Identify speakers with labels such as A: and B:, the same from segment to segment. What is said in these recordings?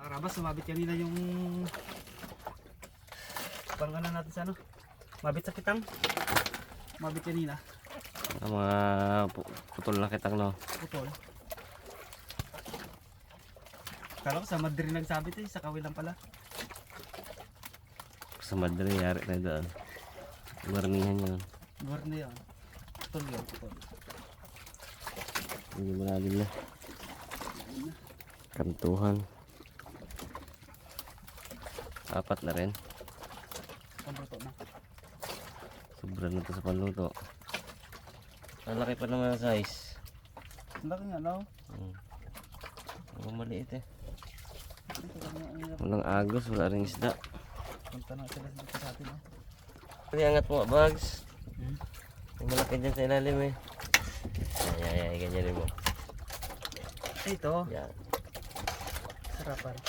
A: Karabas, sumabit kanina yung pangana natin sa ano. Mabit sa kitang. Mabit kanina.
B: Mga putol na kitang, no?
A: Putol. Kala ko sa Madrid nagsabit eh, sa kawilang pala.
B: Sa Madrid, yari na doon. Warningan yun.
A: Luar na yun. Putol yun, putol.
B: Hindi malalim na. Kantuhan. Apat na rin.
A: Pambroto na.
B: Sobra na to sa panluto. Ang laki pa naman ang size.
A: Ang laki nga, no?
B: Ang maliit eh. Walang agos, wala rin isda.
A: Punta na sila dito sa atin, no?
B: Pwede angat mo, bags. May malaki dyan sa ilalim eh. Ay, ganyan rin mo.
A: Ito,
B: Yan.
A: sarapan.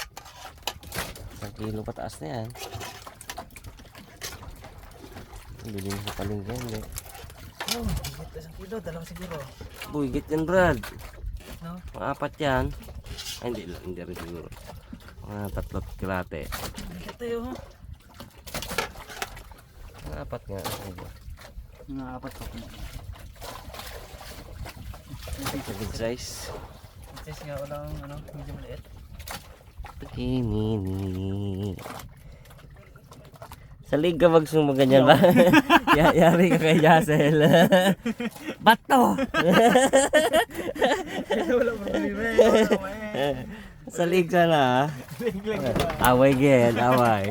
B: 1 kilo pataas na yan. Bili mo sa palengke yan eh.
A: Oh, higit 1 kilo, 2 siguro.
B: Buigit yan, Brad.
A: No?
B: Mga 4 yan. Ay, hindi rin siguro. Mga 3 kilate.
A: Higit tayo, ha?
B: Mga 4 nga.
A: Mga 4 pa kuma.
B: Good size.
A: Kasi nga walang ano, medyo maliit.
B: Pagkimini. Salig ka magsumag ganyan ba? Yari ka kay Jassel. Bato!
A: Wala problema eh.
B: Salig ka na. Away gen, away.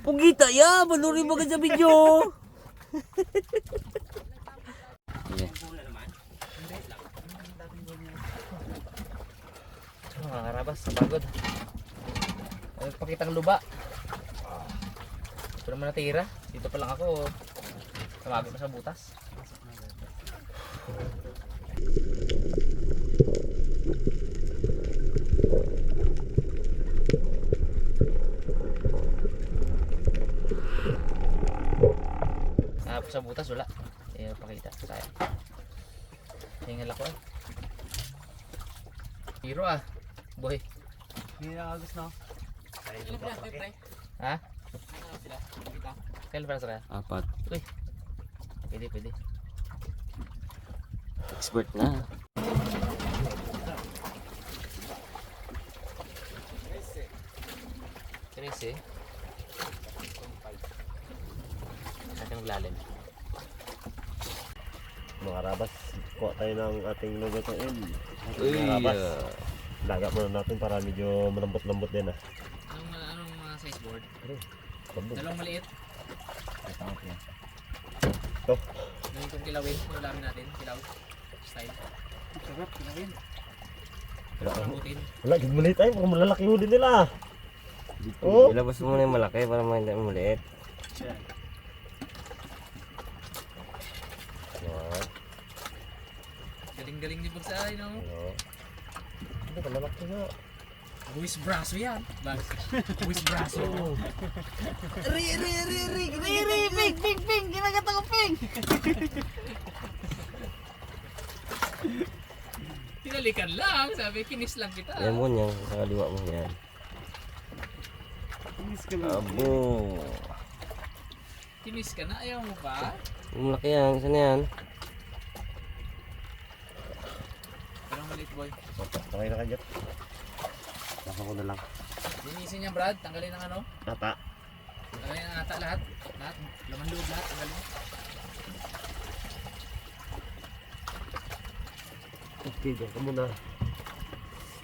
B: Pugita ya, manurin mo ka sa video.
A: Mga karabas, sa pagod. Ay, pakitang luba. Ito naman natira. Dito pa lang ako. Tawagin pa sa butas. Sa butas wala. Eh, pakita. Sayang. Hingal ako eh. Hero ah. Boy. Hindi na agos na. Ha? Kailan para sa kaya?
B: 4.
A: Uy. Pwede.
B: Expert na.
A: Trece. Natin maglalim.
B: Mga karabas, kuha tayo ng ating lugatain.
A: Uy,
B: Laga muna natin para medyo malambot-lambot din ah.
A: Anong size board?
B: Sabog.
A: Dalawang maliit.
B: Ito.
A: Ngayon kung kilawin, ululamin natin. Kilaw. Style. Sarap, kilawin. Lambutin.
B: Wala, gagmaliit tayo. Mukhang malalaki mo din nila. Oh. Ilabas mo muna yung malaki para hindi maliit.
A: Yan.
B: Yan.
A: Galing-galing ni Bagsay, no?
B: Ano? Hindi ka lalaki nga.
A: Buwis braso yan. Buwis braso. Ping! Kinagata ko, Ping! Tinalikan lang. Sabi, kinis lang kita.
B: Yan mo niyan. Sa kaliwa mo yan.
A: Kinis ka lang.
B: Abo.
A: Kinis ka na. Ayaw mo pa?
B: Yung malaki yan. Isa na yan.
A: Parang maliit, boy.
B: Okay na ka dyan. Nasa ko na lang.
A: Linisin niya, Brad. Tanggalin ang ano.
B: Tata.
A: Tanggalin ang ata lahat. Lahat. Laman loob lahat. Tanggalin.
B: Okay, dyan ka muna.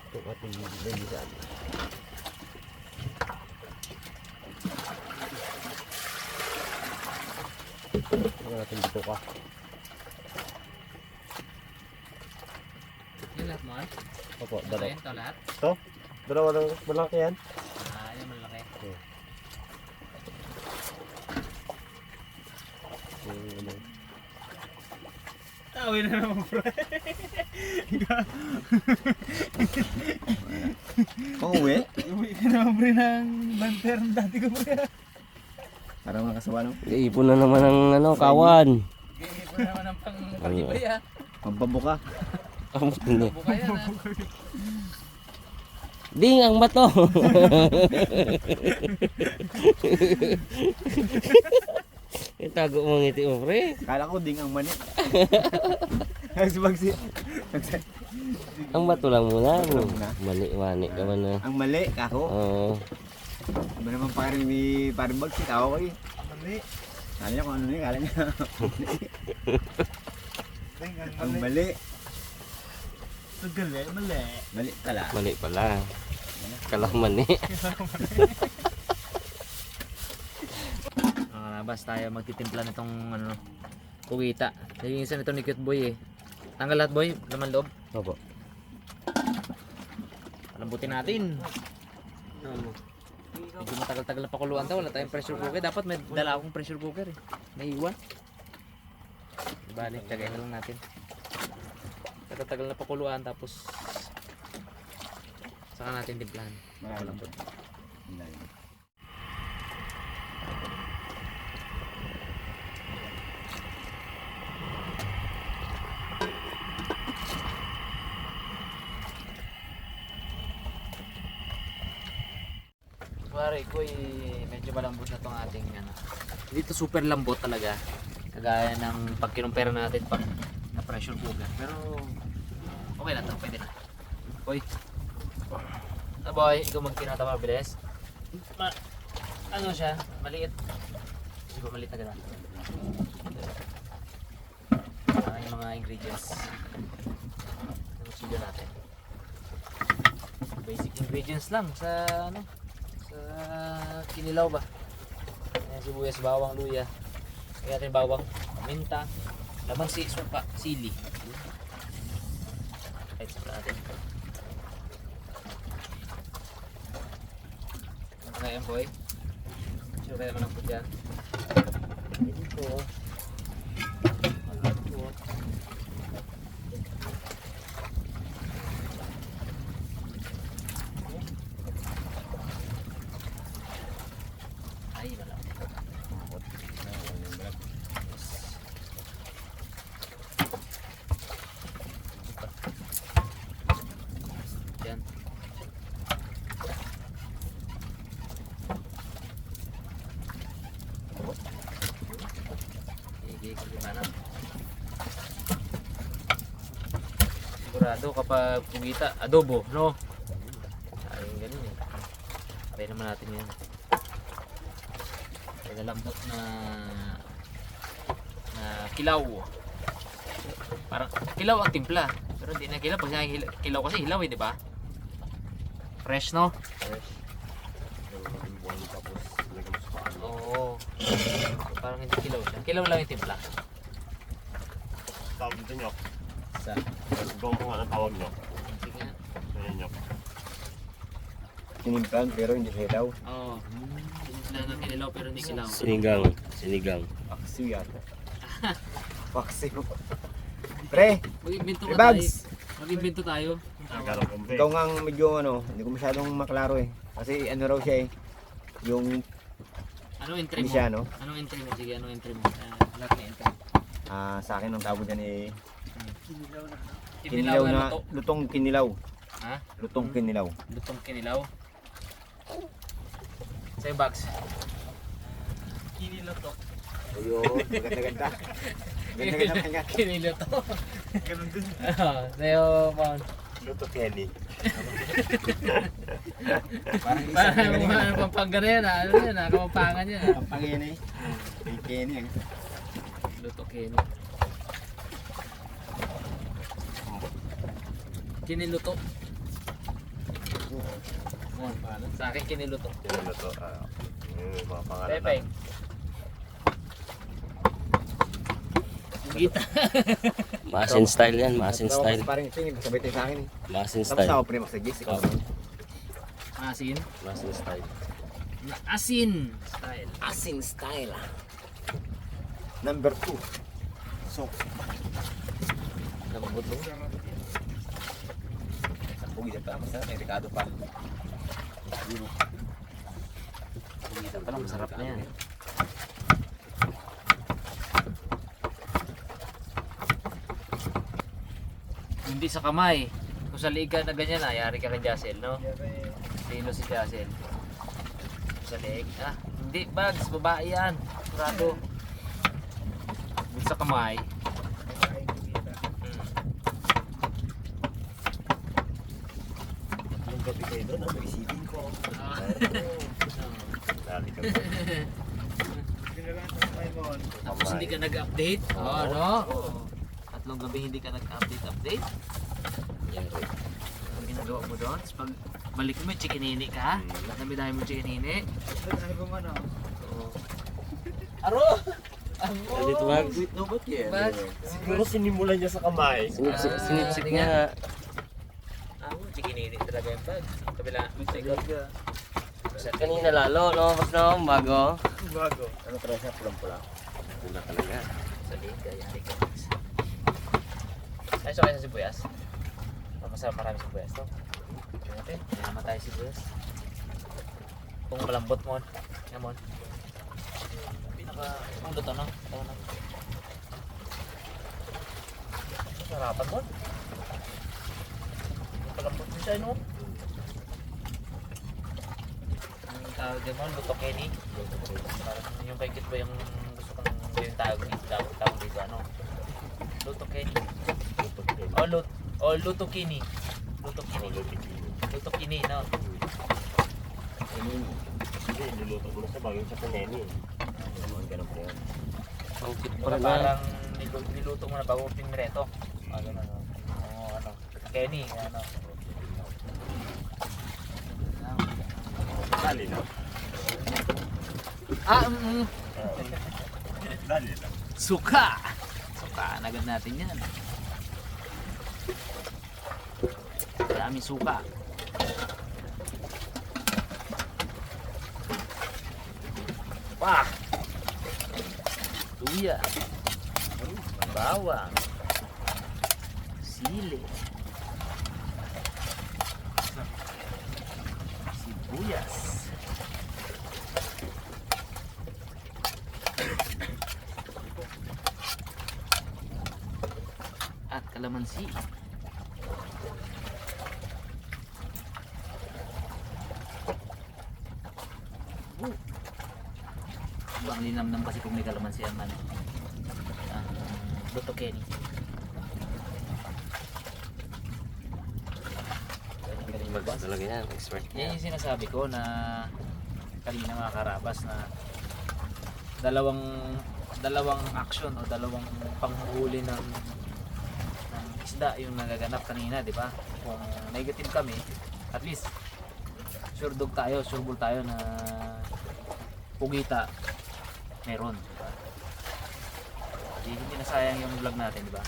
B: Itong ating linisan. Ito natin dito ka.
A: Yan lahat mo, eh.
B: Opo,
A: Ito
B: dalawa.
A: yan, ito lahat.
B: Ito? Dalawa lang malaki yan.
A: Yan malaki. Tawi na naman, bro.
B: Pauwi?
A: Uwi ka naman, bro, ng banter ng dati ko, bro.
B: Para makasawa no? Iipon na naman ng ano, kawan.
A: Ganyan ko naman ang pang-ibay, ha.
B: Pambabuka. Hindi.
A: Buka yan, ha.
B: Ding ang bato. Itago mo ngiti mo, pre.
C: Kala ko ding ang mani. Nagsibagsi.
B: Ang bato lang muna.
C: Bato lang muna.
B: Mani ka man na.
C: Ang mali, kako.
B: Oo.
C: Ano naman paring bagsi, kako ko eh. Mali. Kala niya kung ano niya, kala niya. Ang mali. Mali. Mali pala.
B: Mali pala. Kalang mani.
A: Labas tayo magtitimpla nitong ano, kuwita. Naging nito ni Cute Boy eh. Tanggal lahat boy, laman loob.
B: Opo.
A: Lambutin natin. Medyo matagal-tagal na pakuluan to. Wala tayong pressure cooker. Dapat may dala akong pressure cooker eh. May iwan. Balik, tagay na lang natin. Tagal-tagal na pakuluan tapos saka natin timplahan. Malambot. Pare ko medyo malambot na tong ating ano. Dito super lambot talaga. Kagaya ng pag kinumpara natin pag na pressure cooker. Pero okay lang to, pwede na. Boy. Boy, ikaw magkinata mabilis. Ano siya? Maliit. Hindi ba maliit agad? Yung mga ingredients. Ano sila natin? Basic ingredients lang sa ano? Kinilaw ba? Ayan, sibuyas, bawang, luya. Kaya natin bawang, minta, lamansi, suka, sili. Kahit sa natin. Ano kaya yan boy? Sure kaya naman ang put yan. Ito. Ito. Ay, wala. Yan. Gimana? Sigurado kapag pugita, adobo, no? Ayun ganun eh. Kaya naman natin yan. Lambot na kilaw. Parang kilaw ang timpla. Pero hindi na kilaw pag kilaw kasi hilaw eh, di ba? Fresh no?
C: Fresh.
A: Oo. Parang hindi kilaw siya. Kilaw lang yung timpla.
D: Tawag dito nyok.
A: Sa
D: Gawin ko nga ng tawag nyok.
A: sige nga.
D: Ayan nyok.
C: Sinimpan pero hindi hilaw.
A: Oo. Timpla na kinilaw pero hindi kilaw.
B: Sinigang.
C: Paksiw yata. Paksiw. Pre,
A: Mag-invento
C: Hey,
A: ka tayo.
C: Babs!
A: Mag-invento tayo.
D: Nagkaroon kumpi.
C: ikaw nga ang medyo ano, hindi ko masyadong maklaro eh. Kasi ano raw siya eh. Yung
A: Anong entry
C: hindi
A: mo?
C: siya no.
A: Anong entry mo? Sige, anong entry mo? Lahat na entry.
C: Sa akin ang tawag dyan eh.
A: Kinilaw
C: Kinilaw
A: na
C: na,
A: luto.
C: lutong kinilaw.
A: Ha?
C: Lutong kinilaw.
A: Lutong kinilaw. Sa'yo box. Kiniluto.
C: Ayun, maganda-ganda. Ganda-ganda kanya.
A: Kiniluto. Ganun din. Sa'yo, Paul.
C: Luto Kelly.
A: Parang mga pampanga na yan, ano yan, kamampangan yan.
C: Pampangin eh. May Kenny eh.
A: Luto Kenny. Kiniluto. Sa akin kiniluto.
D: Yan na to. Yung mga pangalan
A: Pepe.
D: lang.
A: Gita.
B: Masin style yan, masin style.
C: Parang ito yung sabay tayo sa akin eh.
B: Masin
C: Tapos
B: style.
C: ako pre magsagis. Ikaw.
A: Asin.
B: Masin style.
A: Asin style.
C: Asin style. Number 2. So,
A: Lambot mo.
C: pugi pa. Masarap may Ricardo pa.
A: Ito pala masarap na yan. Hindi sa kamay. Kung sa liga na ganyan, yari ka kay Jassel, no? Sino si Jazel? Sa leeg. Ah, hindi bags, babae yan. Sigurado. Dun sa kamay.
D: Yung gabi kayo doon, ano, isipin ko. Dali ka ba?
A: Tapos hindi ka nag-update? Oo, no? Tatlong gabi hindi ka nag-update.
B: Yan rin.
A: Ang ginagawa mo doon? Tapos pag balik mo, chikinini ka? Dami-dami mo chikinini? Oo. Aro!
B: Ano dito, Bags?
A: Bags?
D: Siguro sinimulan niya sa kamay.
B: Sinipsip niya nga.
A: Chikinini talaga yung bag. Kabila.
B: Kanina lalo, no? Mas no, bago.
C: Ano talaga siya? Pulang-pula.
B: Wala talaga.
A: Sa liga, yari ka. Ay, so kayo sa sibuyas? Masarap marami sibuyas to. Tingnan natin, naman tayo sibuyas. Kung malambot mo, yan mo. Pinaka, kung luto no? Ito na. Sarapan mo. Palambot mo siya, no? Ang tawag din mo, luto Kenny. Parang yung kay Kit ba yung gusto kong yung tawag dito, ano? Luto Kenny. Luto Kenny. Luto Kenny. Luto Kenny, no?
D: Hindi, niluluto ko na siya bago yung sa paneni.
C: Ganun po yan.
B: Ang cute pa
A: Para
B: rin
A: parang niluto mo na bago pinreto. Ganun, ano? Oo, ano? Kenny, ano?
D: Dali lang. Dali lang.
A: Suka! Suka, agad natin yan. Maraming suka. Pak! Luya. Bawang. Sili. Sibuyas. At kalamansi. Ang linamnam kasi kung may kalamansi ang ano. Luto Kenny.
B: Bags talaga yan. Expert
A: Yan
B: niya.
A: yung sinasabi ko na kanina mga karabas na dalawang action o dalawang panghuli ng isda yung nagaganap kanina, di ba? Kung negative kami, at least sure bull tayo na pugita meron, di ba? Hindi na sayang yung vlog natin, di ba?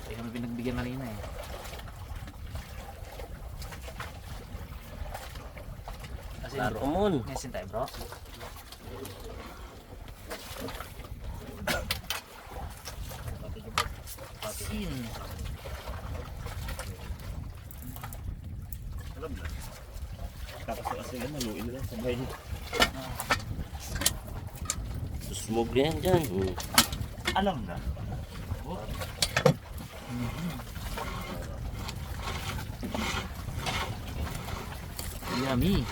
A: Hindi kami pinagbigyan kanina eh. Asin
B: Laro
A: bro.
B: mon.
A: May asin tayo bro. Asin.
D: Alam na. Tapos yung asin na, haluin na lang sabay.
B: Susmog na yan dyan.
D: Alam na.
A: Yummy.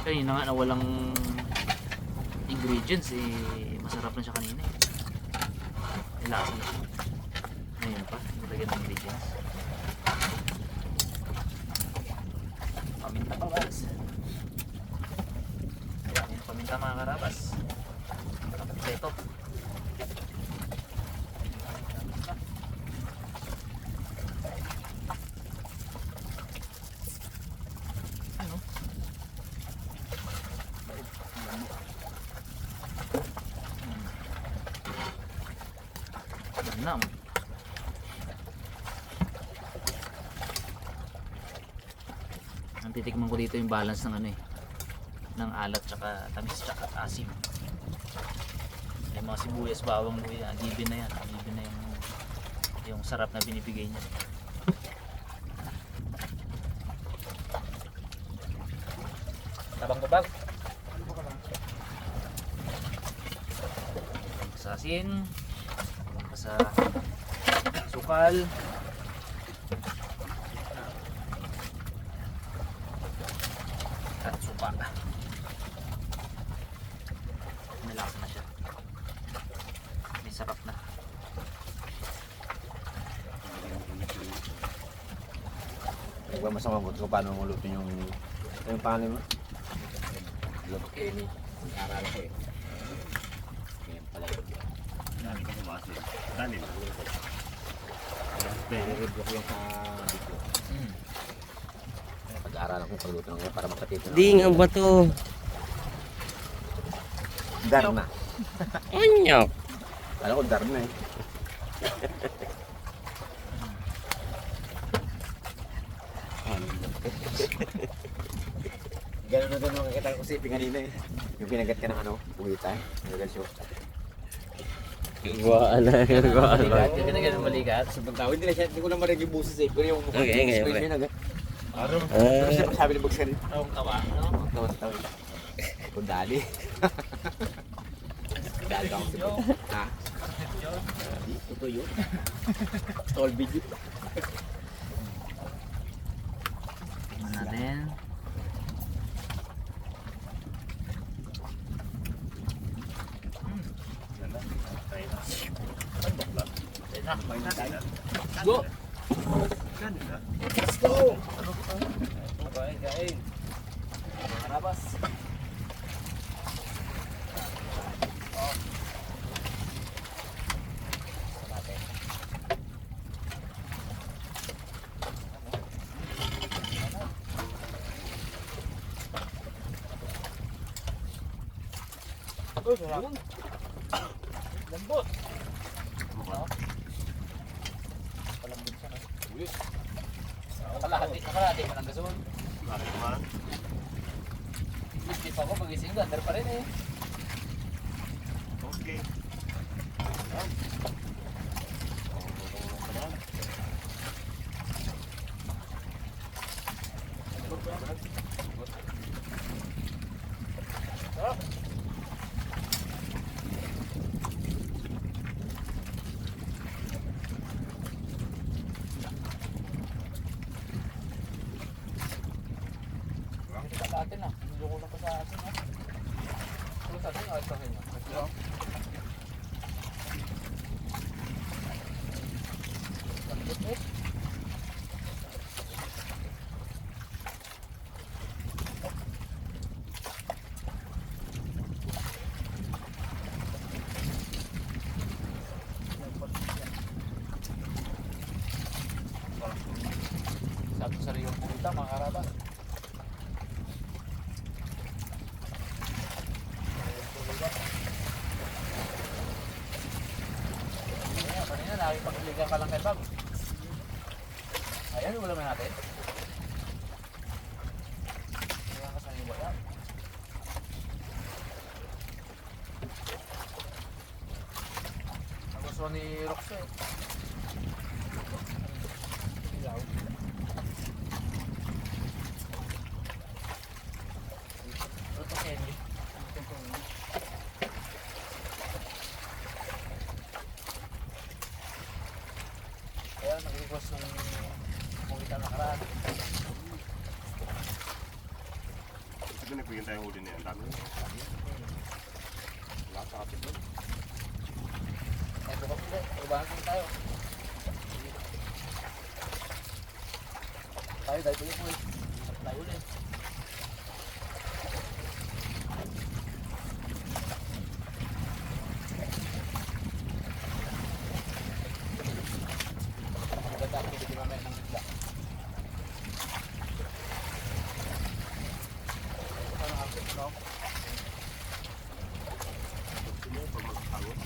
A: Kanina nga na walang ingredients eh, masarap na siya kanina eh. May lasa na siya. Ngayon pa, nilagyan ng ingredients. Paminta pa bas. Ayan, paminta mga karabas. Kompleto. Ano? Ganam. Ang titikman ko dito yung balance ng ano eh, ng alat tsaka tamis tsaka asim. Yung mga sibuyas, bawang, luya, alibin na yan. Alibin na yung sarap na binibigay niya. Tabang babag. Sa asin, sa sukal. pa. May lasa na siya. May sarap na.
C: Huwag masama mo kung paano mo luto yung pangalan mo.
A: Kenny.
C: Nag-aaral ko eh. Ngayon pala yun.
D: Dali ka sa asin. Dali na.
C: Nire-review ko yung sa video. Pag-aaralan ko pagluto ng ngayon para makatito na.
B: Ding, ang bato.
C: Darna.
B: Anyok.
C: Kala ko darna eh. Ganun na doon makikita ko si Ipi kanina eh. Yung pinagat ka ng ano, buwitan. Pinagat siya.
B: Gawaan na. Gawaan na.
A: Balikat. Yung ganun balikat.
C: Sa pagtawid nila siya, hindi ko na marinig yung buses eh. Pero yung mukha
B: Okay,
C: yung
B: okay,
C: screen
B: okay.
C: yun agad.
D: Araw.
C: Pero siya sabi ni Bugs kanina.
A: Tawang tawa, no?
C: Tawad. Kundali. Kundali ka ako si Bugs. Ha? Ito yun. All video.
A: Tingnan natin. Go! Let's go! Kain. Mga rabas. Lambot. Palambot siya, no? Nakalahati pa ng gasol.
D: Bakit naman?
A: Hindi pa ako magising, gandar pa rin eh.
D: Okay.
A: Kita sa atin ah. Hindi ko na pa sa atin ah. Ano sa atin? Ayos sa akin. Lambot eh. Sabi sa Rio Purita, mga karabas. Kanina nakipag-ligan ka lang kay Bob. Ayan, ulam na natin. Ayan ka sa iyo ba yan? Ang gusto ni Roxy. Ilaw. Ito Kenny. Kaya nag-request ng kumita nakaraan.
D: Ito na nagpigyan tayong huli na yan. Dami. Lahat sa kapit doon.
A: Eh, buka po ubahan po tayo. Tayo, dahil tuloy po eh. Tayo ulit. Maganda ang pili mamaya ng isla. Ito pa ng hapit, no?
D: Sino yung pag magkakaroon?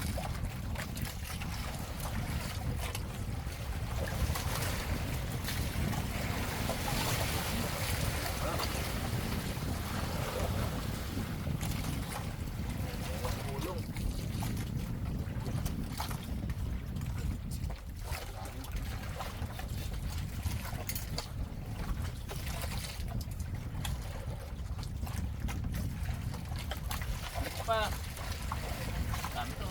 A: Ulong. Pa. Dami to.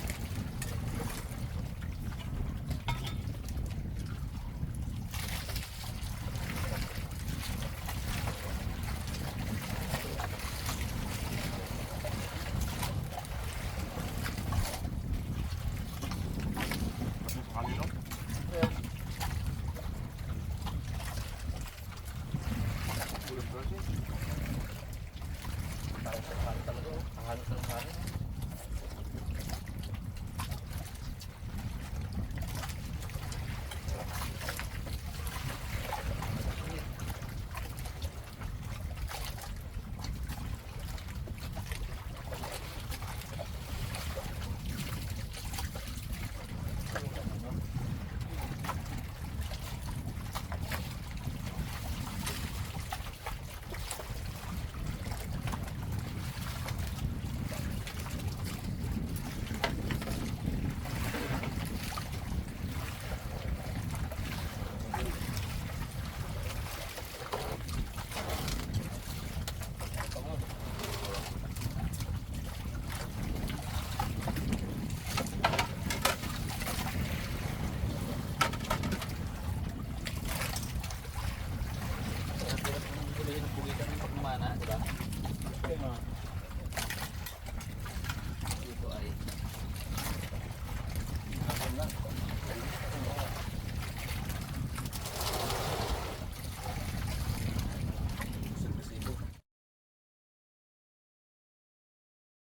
A: sana, di ba?